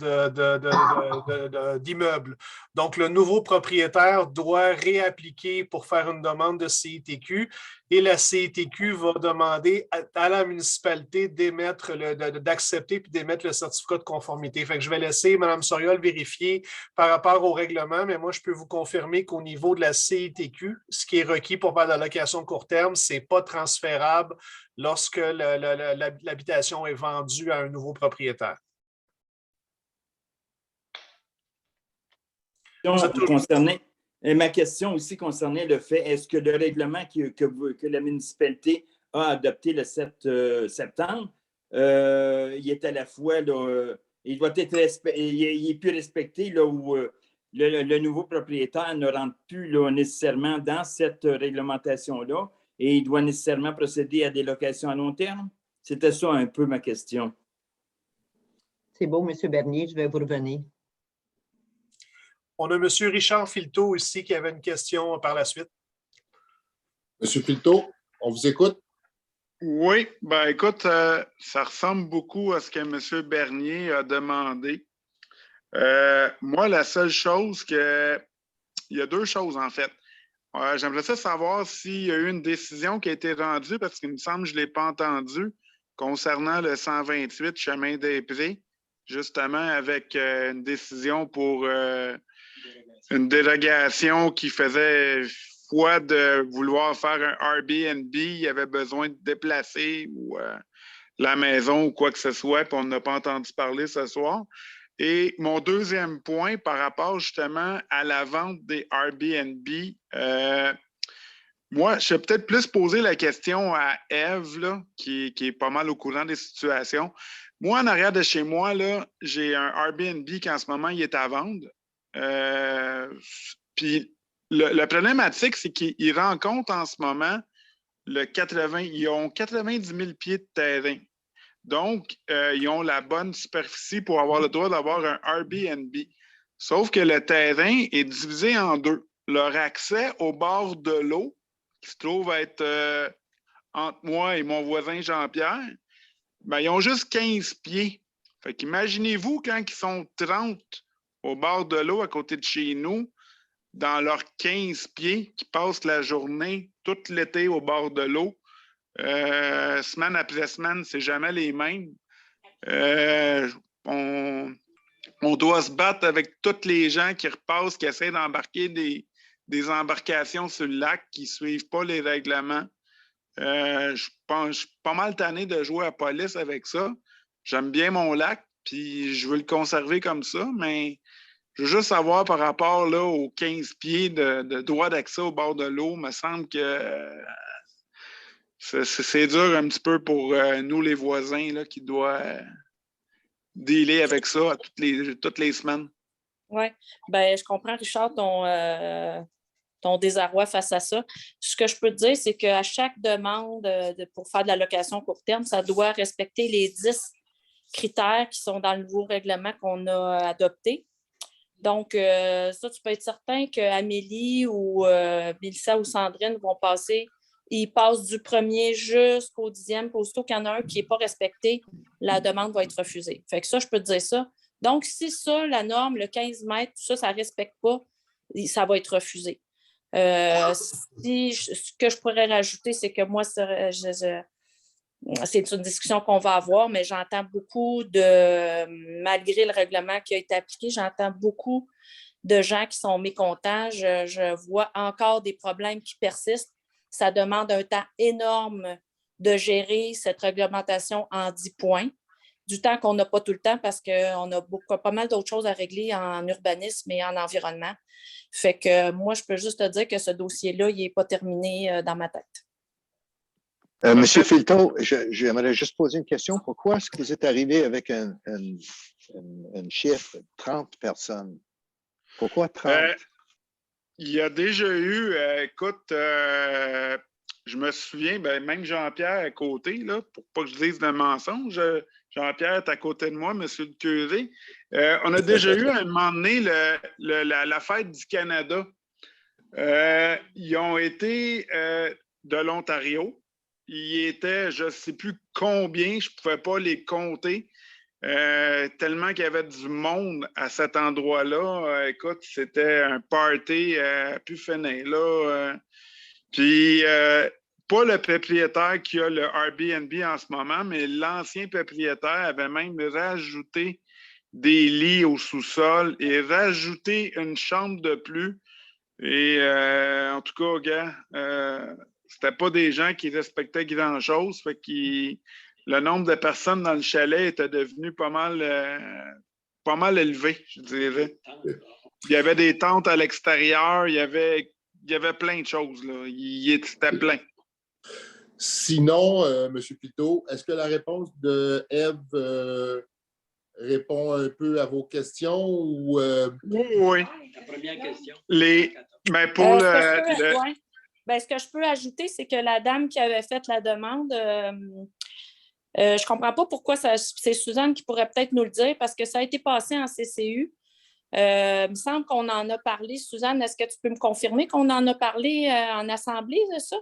d'immeubles. Donc, le nouveau propriétaire doit réappliquer pour faire une demande de CITQ et la CITQ va demander à la municipalité d'accepter puis d'émettre le certificat de conformité. Fait que je vais laisser Mme Soriol vérifier par rapport au règlement, mais moi, je peux vous confirmer qu'au niveau de la CITQ, ce qui est requis pour faire de la location court terme, ce n'est pas transférable lorsque l'habitation est vendue à un nouveau propriétaire. Ma question aussi concernait le fait, est-ce que le règlement que la municipalité a adopté le 7 septembre, il est à la fois, là, il doit être il est plus respecté là, où le nouveau propriétaire ne rentre plus là, nécessairement dans cette réglementation-là et il doit nécessairement procéder à des locations à long terme? C'était ça un peu ma question. C'est beau, M. Bernier, je vais vous revenir. On a M. Richard Filteau aussi qui avait une question par la suite. M. Filteau, on vous écoute? Oui, ben écoute, ça ressemble beaucoup à ce que M. Bernier a demandé. Moi, la seule chose il y a deux choses en fait. J'aimerais savoir s'il y a eu une décision qui a été rendue, parce qu'il me semble que je ne l'ai pas entendue, concernant le 128 chemin des Prés, justement avec une décision pour une dérogation qui faisait foi de vouloir faire un Airbnb, il y avait besoin de déplacer ou la maison ou quoi que ce soit, puis on n'a pas entendu parler ce soir. Et mon deuxième point par rapport justement à la vente des Airbnb, moi, je vais peut-être plus poser la question à Ève, là, qui est pas mal au courant des situations. Moi, en arrière de chez moi, là, j'ai un Airbnb qui en ce moment il est à vendre. Puis la problématique, c'est qu'ils rencontrent en ce moment ils ont 90 000 pieds de terrain. Donc, ils ont la bonne superficie pour avoir le droit d'avoir un Airbnb. Sauf que le terrain est divisé en deux. Leur accès au bord de l'eau, qui se trouve être entre moi et mon voisin Jean-Pierre, ben, ils ont juste 15 pieds. Fait qu'imaginez-vous quand ils sont 30 au bord de l'eau à côté de chez nous, dans leurs 15 pieds, qui passent la journée, tout l'été au bord de l'eau, semaine après semaine, c'est jamais les mêmes. On doit se battre avec tous les gens qui repassent, qui essaient d'embarquer des embarcations sur le lac, qui ne suivent pas les règlements. Je suis pas mal tanné de jouer à la police avec ça. J'aime bien mon lac, puis je veux le conserver comme ça, mais je veux juste savoir par rapport là, aux 15 pieds de droit d'accès au bord de l'eau, me semble que c'est dur un petit peu pour nous, les voisins, là, qui doivent dealer avec ça toutes les semaines. Oui, bien, je comprends, Richard, ton désarroi face à ça. Ce que je peux te dire, c'est qu'à chaque demande pour faire de la location court terme, ça doit respecter les 10 critères qui sont dans le nouveau règlement qu'on a adopté. Donc, ça, tu peux être certain qu'Amélie ou Mélissa ou Sandrine vont passer. Ils passent du premier jusqu'au 10e. Aussitôt qu'il y en a un qui n'est pas respecté, la demande va être refusée. Fait que ça, je peux te dire ça. Donc, si ça, la norme, le 15 mètres, tout ça, ça ne respecte pas, ça va être refusé. Ce que je pourrais rajouter, c'est que moi, c'est une discussion qu'on va avoir, mais j'entends beaucoup malgré le règlement qui a été appliqué, j'entends beaucoup de gens qui sont mécontents. Je vois encore des problèmes qui persistent. Ça demande un temps énorme de gérer cette réglementation en 10 points, du temps qu'on n'a pas tout le temps parce qu'on a pas mal d'autres choses à régler en urbanisme et en environnement. Fait que moi, je peux juste te dire que ce dossier-là, il n'est pas terminé dans ma tête. Monsieur Filteau, j'aimerais juste poser une question. Pourquoi est-ce que vous êtes arrivé avec un chiffre, 30 personnes? Pourquoi 30? Il y a déjà eu, écoute, je me souviens, même Jean-Pierre à côté, là, pour pas que je dise de mensonge, Jean-Pierre est à côté de moi, monsieur le curé. On a déjà eu à un moment donné la fête du Canada. Ils ont été de l'Ontario. il était, je ne sais plus combien, je ne pouvais pas les compter, tellement qu'il y avait du monde à cet endroit-là. Écoute, c'était un party plus finir, là. Puis, pas le propriétaire qui a le Airbnb en ce moment, mais l'ancien propriétaire avait même rajouté des lits au sous-sol et rajouté une chambre de plus. Et en tout cas, gars, c'était pas des gens qui respectaient grand-chose. Fait que le nombre de personnes dans le chalet était devenu pas mal élevé, je dirais. Il y avait des tentes à l'extérieur, il y avait plein de choses, là. C'était plein. Sinon, M. Pito, est-ce que la réponse de Ève répond un peu à vos questions? Ou, Oui. La première question. Ce que je peux ajouter, c'est que la dame qui avait fait la demande, je ne comprends pas pourquoi c'est Suzanne qui pourrait peut-être nous le dire, parce que ça a été passé en CCU. Il me semble qu'on en a parlé. Suzanne, est-ce que tu peux me confirmer qu'on en a parlé en assemblée de ça?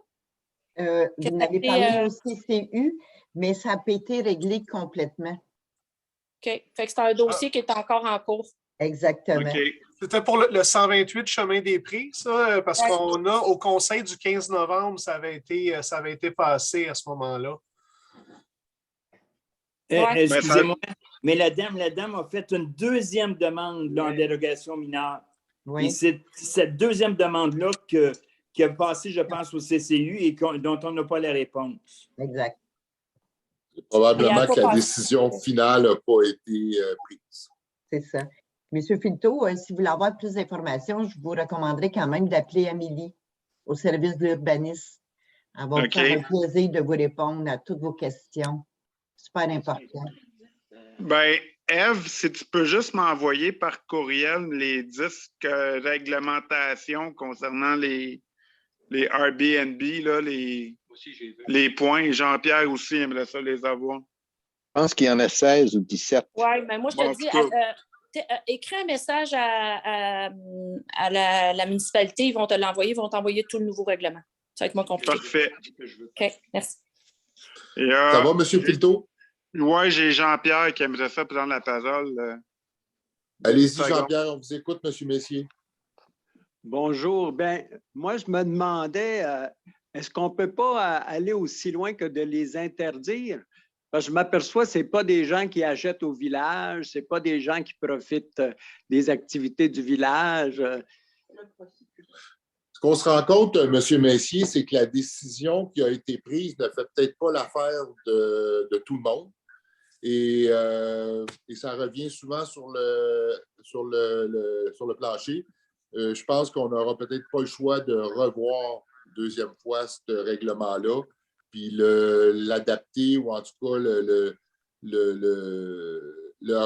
Vous n'avez parlé au CCU, mais ça n'a pas été réglé complètement. OK. Fait que c'est un dossier qui est encore en cours. Exactement. Okay. C'était pour le 128 Chemin des Prés, ça, parce qu'on a au conseil du 15 novembre, ça avait été passé à ce moment-là. Excusez-moi, mais la dame a fait une deuxième demande en dérogation mineure. Oui. Et c'est cette deuxième demande-là qui a passé, je pense, au CCU et dont on n'a pas la réponse. Exact. Probablement que la décision finale n'a pas été prise. C'est ça. Monsieur Filto, si vous voulez avoir plus d'informations, je vous recommanderais quand même d'appeler Amélie au service de l'urbanisme. Elle va vous faire un plaisir de vous répondre à toutes vos questions. Super important. Bien, Ève, si tu peux juste m'envoyer par courriel les disques réglementations concernant les Airbnb, là, les points. Jean-Pierre aussi aimerait ça les avoir. Je pense qu'il y en a 16 ou 17. Oui, mais moi, je te dis, écris un message à la municipalité, ils vont te l'envoyer, ils vont t'envoyer tout le nouveau règlement. Ça va être moins compliqué. Parfait. OK, merci. Et, ça va, M. Filto? Oui, j'ai Jean-Pierre qui aimerait ça prendre la parole. Allez-y, Jean-Pierre, on vous écoute, M. Messier. Bonjour. Bien, moi, je me demandais, est-ce qu'on ne peut pas aller aussi loin que de les interdire? Parce que je m'aperçois que ce n'est pas des gens qui achètent au village, ce n'est pas des gens qui profitent des activités du village. Ce qu'on se rend compte, M. Messier, c'est que la décision qui a été prise ne fait peut-être pas l'affaire de tout le monde. Et ça revient souvent sur le plancher. Je pense qu'on n'aura peut-être pas le choix de revoir une deuxième fois ce règlement-là, puis l'adapter ou en tout cas le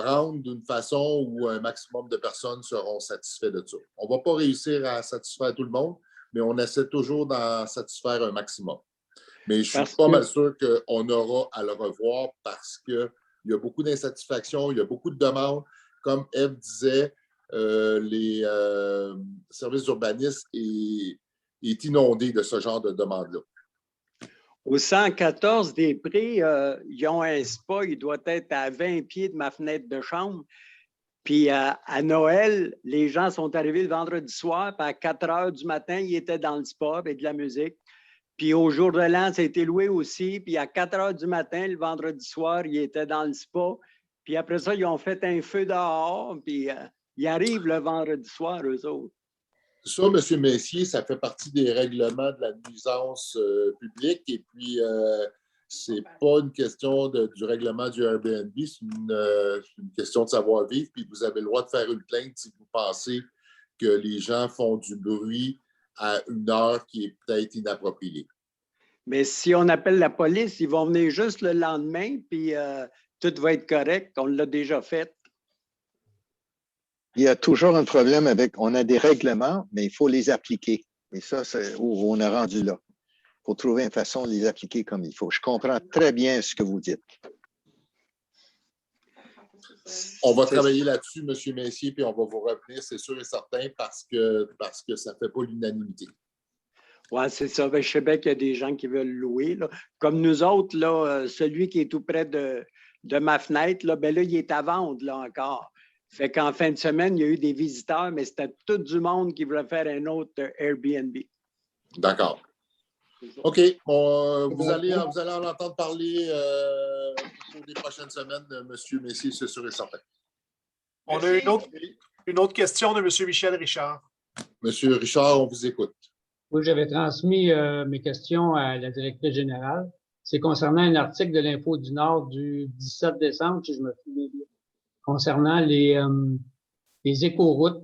rendre d'une façon où un maximum de personnes seront satisfaits de ça. On ne va pas réussir à satisfaire tout le monde, mais on essaie toujours d'en satisfaire un maximum. Mais je suis pas mal sûr qu'on aura à le revoir parce qu'il y a beaucoup d'insatisfaction, il y a beaucoup de demandes. Comme Ève disait, les services d'urbanisme est inondé de ce genre de demandes-là. Au 114 des Prés, ils ont un spa, il doit être à 20 pieds de ma fenêtre de chambre. Puis à Noël, les gens sont arrivés le vendredi soir, puis à 4 heures du matin, ils étaient dans le spa avec de la musique. Puis au jour de l'an, ça a été loué aussi. Puis à 4 heures du matin, le vendredi soir, ils étaient dans le spa. Puis après ça, ils ont fait un feu dehors, puis ils arrivent le vendredi soir, eux autres. Ça, M. Messier, ça fait partie des règlements de la nuisance publique. Et puis, ce n'est pas une question du règlement du Airbnb, c'est une question de savoir-vivre. Puis vous avez le droit de faire une plainte si vous pensez que les gens font du bruit à une heure qui est peut-être inappropriée. Mais si on appelle la police, ils vont venir juste le lendemain, puis tout va être correct. On l'a déjà fait. Il y a toujours un problème on a des règlements, mais il faut les appliquer. Et ça, c'est où on est rendu là. Il faut trouver une façon de les appliquer comme il faut. Je comprends très bien ce que vous dites. On va travailler là-dessus, M. Messier, puis on va vous revenir, c'est sûr et certain, parce que ça ne fait pas l'unanimité. Oui, c'est ça. Ben, je sais bien qu'il y a des gens qui veulent louer. Là. Comme nous autres, là, celui qui est tout près de ma fenêtre, là, ben là, il est à vendre là, encore. Fait qu'en fin de semaine, il y a eu des visiteurs, mais c'était tout du monde qui voulait faire un autre Airbnb. D'accord. OK. Bon, vous allez en entendre parler au cours des prochaines semaines, M. Messier, c'est sûr et certain. On a une autre question de M. Michel Richard. M. Richard, on vous écoute. Oui, j'avais transmis mes questions à la directrice générale. C'est concernant un article de l'Info du Nord du 17 décembre, si je me souviens bien, concernant les écoroutes.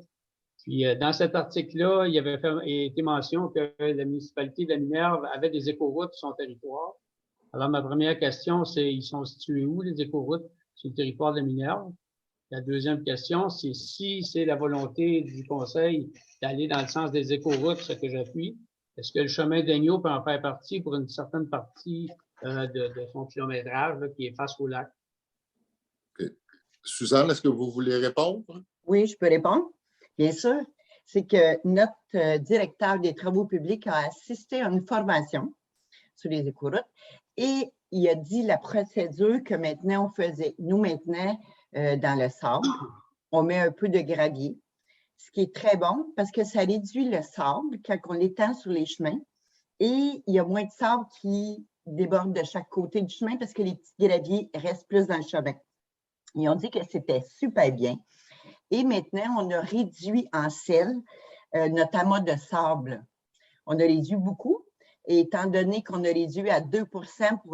Puis, dans cet article-là, il y avait été mention que la municipalité de la Minerve avait des écoroutes sur son territoire. Alors, ma première question, c'est ils sont situés où, les écoroutes, sur le territoire de la Minerve? La deuxième question, c'est si c'est la volonté du conseil d'aller dans le sens des écoroutes, ce que j'appuie, est-ce que le chemin d'Agneau peut en faire partie pour une certaine partie de son kilométrage là, qui est face au lac? Okay. Suzanne, est-ce que vous voulez répondre? Oui, je peux répondre. Bien sûr. C'est que notre directeur des travaux publics a assisté à une formation sur les écoroutes et il a dit la procédure que maintenant on faisait. Nous, maintenant, dans le sable, on met un peu de gravier, ce qui est très bon parce que ça réduit le sable quand on l'étend sur les chemins et il y a moins de sable qui déborde de chaque côté du chemin parce que les petits graviers restent plus dans le chemin. Ils ont dit que c'était super bien. Et maintenant, on a réduit en sel notre amas de sable. On a réduit beaucoup. Et étant donné qu'on a réduit à 2 pour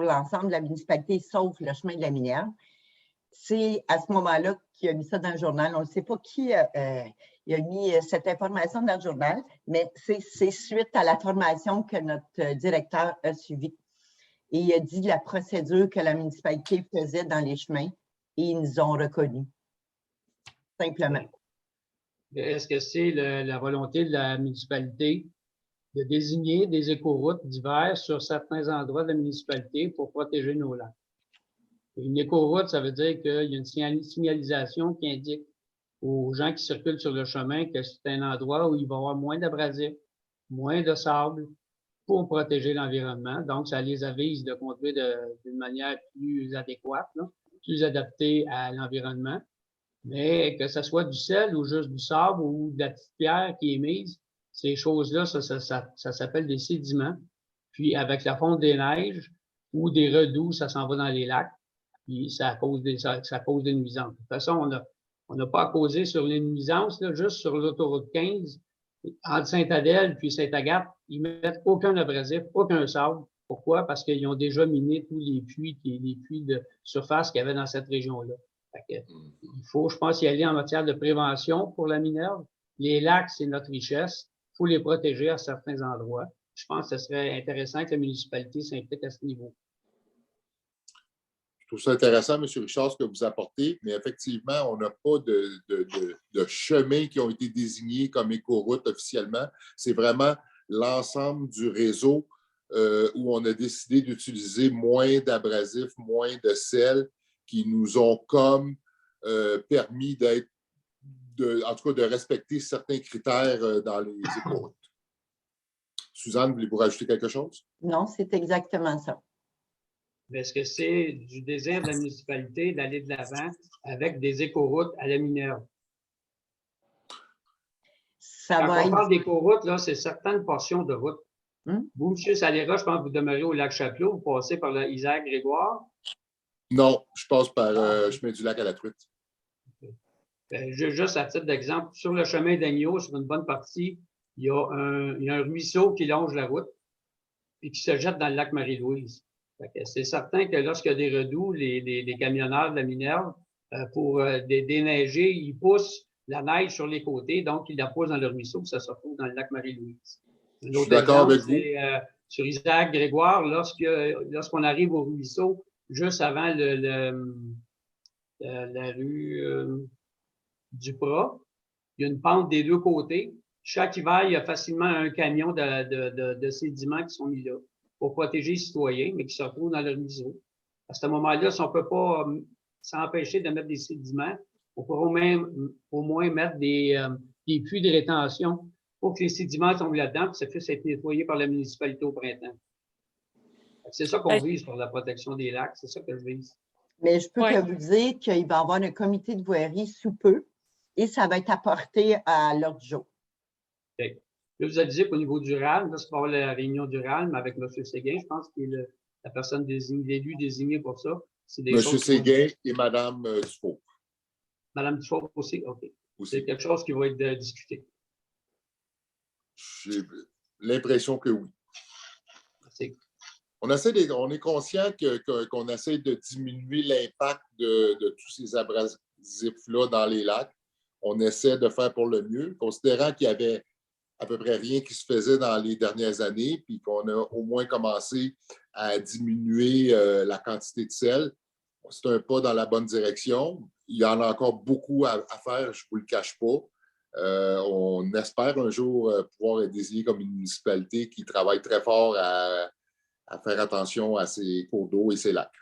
l'ensemble de la municipalité, sauf le chemin de la Minerve, c'est à ce moment-là qu'il a mis ça dans le journal. On ne sait pas qui a mis cette information dans le journal, mais c'est suite à la formation que notre directeur a suivie. Et il a dit la procédure que la municipalité faisait dans les chemins et ils nous ont reconnus. Simplement. Est-ce que c'est la volonté de la municipalité de désigner des écoroutes diverses sur certains endroits de la municipalité pour protéger nos lacs? Une écoroute, ça veut dire qu'il y a une signalisation qui indique aux gens qui circulent sur le chemin que c'est un endroit où il va y avoir moins d'abrasifs, moins de sable pour protéger l'environnement. Donc, ça les avise de conduire d'une manière plus adéquate, là, plus adaptée à l'environnement. Mais que ce soit du sel ou juste du sable ou de la petite pierre qui est mise, ces choses-là, ça s'appelle des sédiments. Puis avec la fonte des neiges ou des redous, ça s'en va dans les lacs. Puis ça cause des nuisances. De toute façon, on n'a pas à causer sur les nuisances, là, juste sur l'autoroute 15, entre Sainte-Adèle puis Sainte-Agathe, ils mettent aucun abrasif, aucun sable. Pourquoi? Parce qu'ils ont déjà miné tous les puits de surface qu'il y avait dans cette région-là. Il faut, je pense, y aller en matière de prévention pour la Minerve. Les lacs, c'est notre richesse. Il faut les protéger à certains endroits. Je pense que ce serait intéressant que la municipalité s'implique à ce niveau. Je trouve ça intéressant, M. Richard, ce que vous apportez, mais effectivement, on n'a pas de chemins qui ont été désignés comme écoroutes officiellement. C'est vraiment l'ensemble du réseau où on a décidé d'utiliser moins d'abrasifs, moins de sel, qui nous ont comme permis en tout cas, de respecter certains critères dans les écoroutes. Suzanne, voulez-vous rajouter quelque chose? Non, c'est exactement ça. Est-ce que c'est du désir de la municipalité d'aller de l'avant avec des écoroutes à la Minerve? Quand on parle d'écoroutes, là, c'est certaines portions de route. Vous, M. Saléra, je pense que vous demeurez au lac Chapelot, vous passez par le Isaac Grégoire. Non, je passe par chemin du lac à la truite. Juste à titre d'exemple, sur le chemin d'Agneau, sur une bonne partie, il y a un ruisseau qui longe la route et qui se jette dans le lac Marie-Louise. C'est certain que lorsqu'il y a des redous, les camionneurs de la Minerve, pour déneiger, ils poussent la neige sur les côtés, donc ils la poussent dans le ruisseau, ça se retrouve dans le lac Marie-Louise. Je suis d'accord avec vous. Sur Isaac Grégoire, lorsqu'on arrive au ruisseau, juste avant la rue Duprat, il y a une pente des deux côtés. Chaque hiver, il y a facilement un camion de sédiments qui sont mis là pour protéger les citoyens, mais qui se retrouvent dans le ruisseau. À ce moment-là, si on ne peut pas s'empêcher de mettre des sédiments, on pourra au moins mettre des puits de rétention faut que les sédiments tombent là-dedans, puis ça puisse être nettoyé par la municipalité au printemps. C'est ça qu'on vise pour la protection des lacs, c'est ça que je vise. Mais je peux que vous dire qu'il va y avoir un comité de voirie sous peu et ça va être apporté à l'ordre du jour. Okay. Là, vous avisez qu'au niveau du RALM, là, c'est pour la réunion du RALM avec M. Séguin, je pense qu'il est la personne désignée, l'élu désigné pour ça. M. Séguin et Mme Dufault. Mme Dufault aussi? OK. C'est quelque chose qui va être discuté. J'ai l'impression que oui. Merci. On est conscient qu'on essaie de diminuer l'impact de tous ces abrasifs-là dans les lacs. On essaie de faire pour le mieux, considérant qu'il y avait à peu près rien qui se faisait dans les dernières années, puis qu'on a au moins commencé à diminuer la quantité de sel. C'est un pas dans la bonne direction. Il y en a encore beaucoup à faire, je ne vous le cache pas. On espère un jour pouvoir être désigné comme une municipalité qui travaille très fort à faire attention à ses cours d'eau et ses lacs.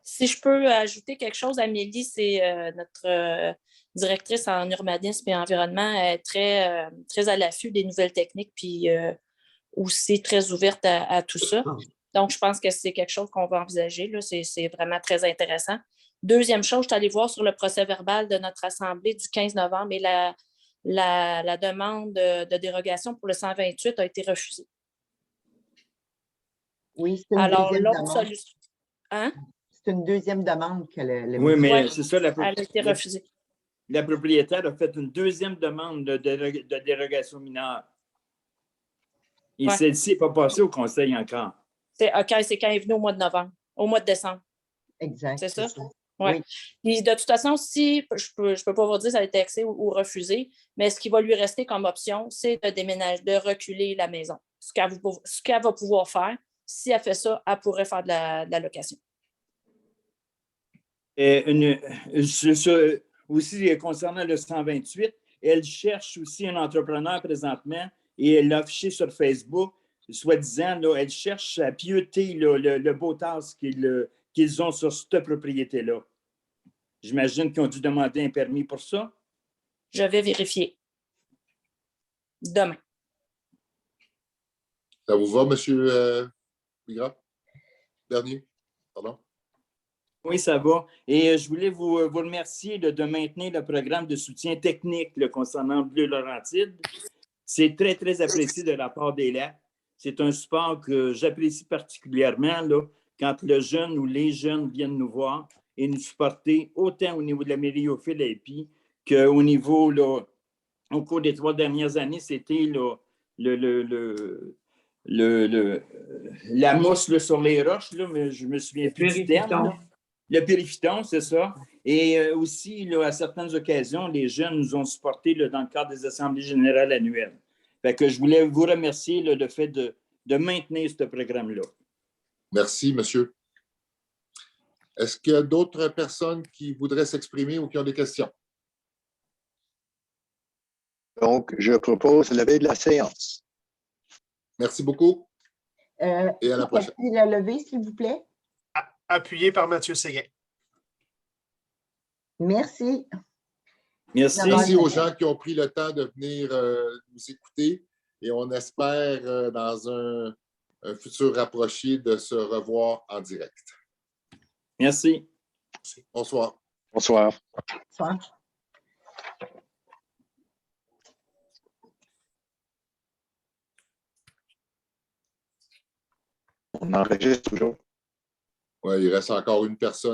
Si je peux ajouter quelque chose, Amélie, c'est notre directrice en urbanisme et environnement, est très à l'affût des nouvelles techniques, puis aussi très ouverte à tout ça. Donc, je pense que c'est quelque chose qu'on va envisager. Là. C'est vraiment très intéressant. Deuxième chose, je suis allée voir sur le procès-verbal de notre assemblée du 15 novembre et la demande de dérogation pour le 128 a été refusée. Oui, c'est une deuxième demande. Solution. Hein? C'est une deuxième demande que Oui, mais c'est ça, elle a été refusée. La propriétaire a fait une deuxième demande de dérogation mineure. Et celle-ci n'est pas passée au conseil encore. C'est quand elle est venue au mois de novembre, au mois de décembre. Exact. C'est ça? Oui. Puis de toute façon, si je peux pas vous dire si ça a été accepté ou refusé, mais ce qui va lui rester comme option, c'est de déménager, de reculer la maison. Ce qu'elle va pouvoir faire, si elle fait ça, elle pourrait faire de la location. Aussi, concernant le 128, elle cherche aussi un entrepreneur présentement et elle l'a affiché sur Facebook, soi-disant, là, elle cherche à pieuter là, le beau tasse qu'ils ont sur cette propriété-là. J'imagine qu'ils ont dû demander un permis pour ça. Je vais vérifier. Demain. Ça vous va, M. Bigra? Bernier? Pardon? Oui, ça va. Et je voulais vous remercier de maintenir le programme de soutien technique là, concernant Bleu-Laurentide. C'est très, très apprécié de la part des lacs. C'est un support que j'apprécie particulièrement là, quand le jeune ou les jeunes viennent nous voir et nous supporter autant au niveau de la Mériophile qu'au niveau, là, au cours des 3 dernières années, c'était là, la mousse là, sur les roches, là, mais je me souviens plus du terme. Là. Le périphyton, c'est ça. Et aussi, là, à certaines occasions, les jeunes nous ont supportés là, dans le cadre des assemblées générales annuelles. Fait que je voulais vous remercier là, le fait de maintenir ce programme-là. Merci, monsieur. Est-ce qu'il y a d'autres personnes qui voudraient s'exprimer ou qui ont des questions? Donc, je propose lever de la séance. Merci beaucoup. Et à la prochaine. La levée, s'il vous plaît. Appuyé par Mathieu Séguin. Merci. Merci aux gens qui ont pris le temps de venir nous écouter et on espère dans un futur rapproché de se revoir en direct. Merci. Bonsoir. Bonsoir. Bonsoir. On enregistre toujours. Oui, il reste encore une personne.